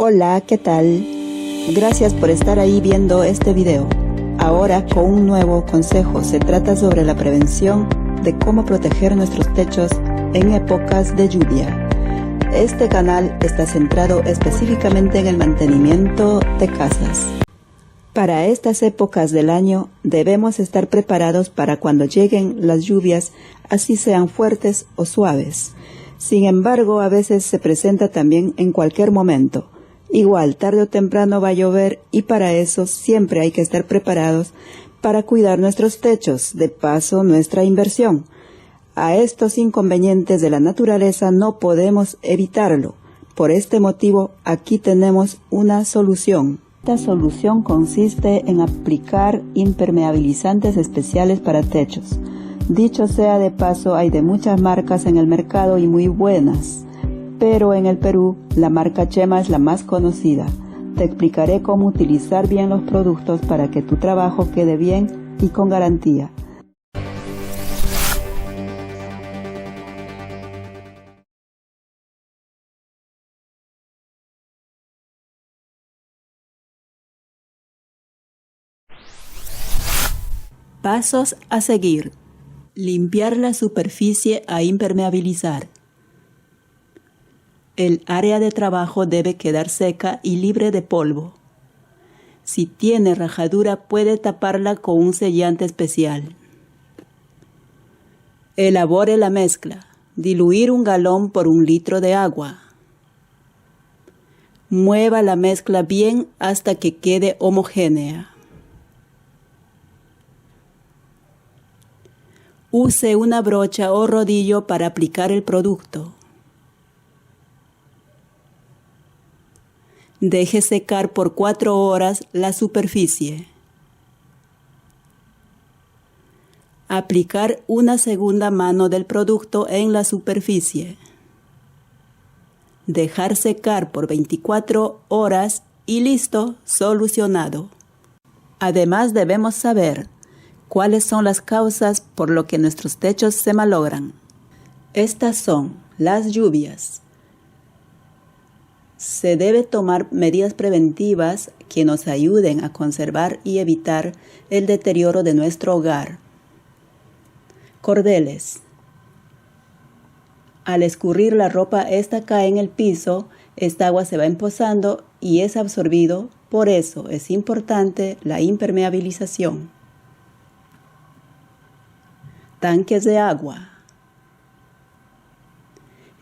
Hola, ¿qué tal? Gracias por estar ahí viendo este video. Ahora con un nuevo consejo. Se trata sobre la prevención de cómo proteger nuestros techos en épocas de lluvia. Este canal está centrado específicamente en el mantenimiento de casas. Para estas épocas del año debemos estar preparados para cuando lleguen las lluvias, así sean fuertes o suaves. Sin embargo, a veces se presenta también en cualquier momento. Igual, tarde o temprano va a llover y para eso siempre hay que estar preparados para cuidar nuestros techos, de paso nuestra inversión. A estos inconvenientes de la naturaleza no podemos evitarlo. Por este motivo, aquí tenemos una solución. Esta solución consiste en aplicar impermeabilizantes especiales para techos. Dicho sea de paso, hay de muchas marcas en el mercado y muy buenas. Pero en el Perú, la marca Chema es la más conocida. Te explicaré cómo utilizar bien los productos para que tu trabajo quede bien y con garantía. Pasos a seguir. Limpiar la superficie a impermeabilizar. El área de trabajo debe quedar seca y libre de polvo. Si tiene rajadura, puede taparla con un sellante especial. Elabore la mezcla. Diluir 1 galón por 1 litro de agua. Mueva la mezcla bien hasta que quede homogénea. Use una brocha o rodillo para aplicar el producto. Deje secar por 4 horas la superficie. Aplicar una segunda mano del producto en la superficie. Dejar secar por 24 horas y listo, solucionado. Además debemos saber cuáles son las causas por lo que nuestros techos se malogran. Estas son las lluvias. Se debe tomar medidas preventivas que nos ayuden a conservar y evitar el deterioro de nuestro hogar. Cordeles. Al escurrir la ropa, esta cae en el piso, esta agua se va empozando y es absorbido, por eso es importante la impermeabilización. Tanques de agua.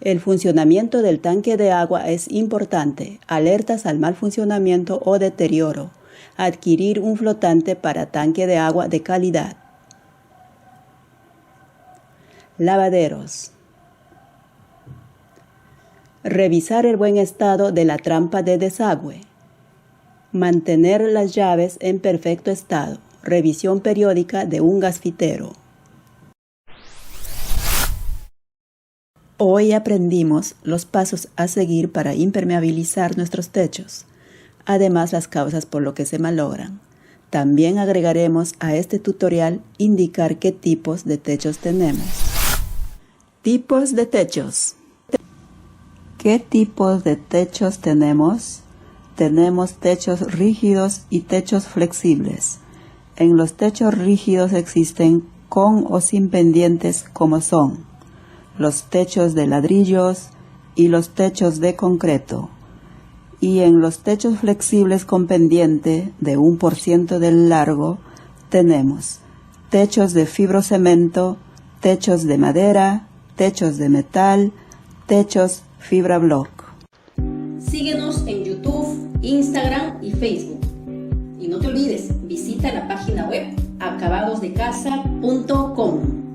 El funcionamiento del tanque de agua es importante. Alertas al mal funcionamiento o deterioro. Adquirir un flotante para tanque de agua de calidad. Lavaderos. Revisar el buen estado de la trampa de desagüe. Mantener las llaves en perfecto estado. Revisión periódica de un gasfitero. Hoy aprendimos los pasos a seguir para impermeabilizar nuestros techos, además las causas por lo que se malogran. También agregaremos a este tutorial indicar qué tipos de techos tenemos. Tipos de techos. ¿Qué tipos de techos tenemos? Tenemos techos rígidos y techos flexibles. En los techos rígidos existen con o sin pendientes como son los techos de ladrillos y los techos de concreto. Y en los techos flexibles con pendiente de 1% del largo tenemos techos de fibrocemento, techos de madera, techos de metal, techos fibra block. Síguenos en YouTube, Instagram y Facebook. Y no te olvides, visita la página web acabadosdecasa.com.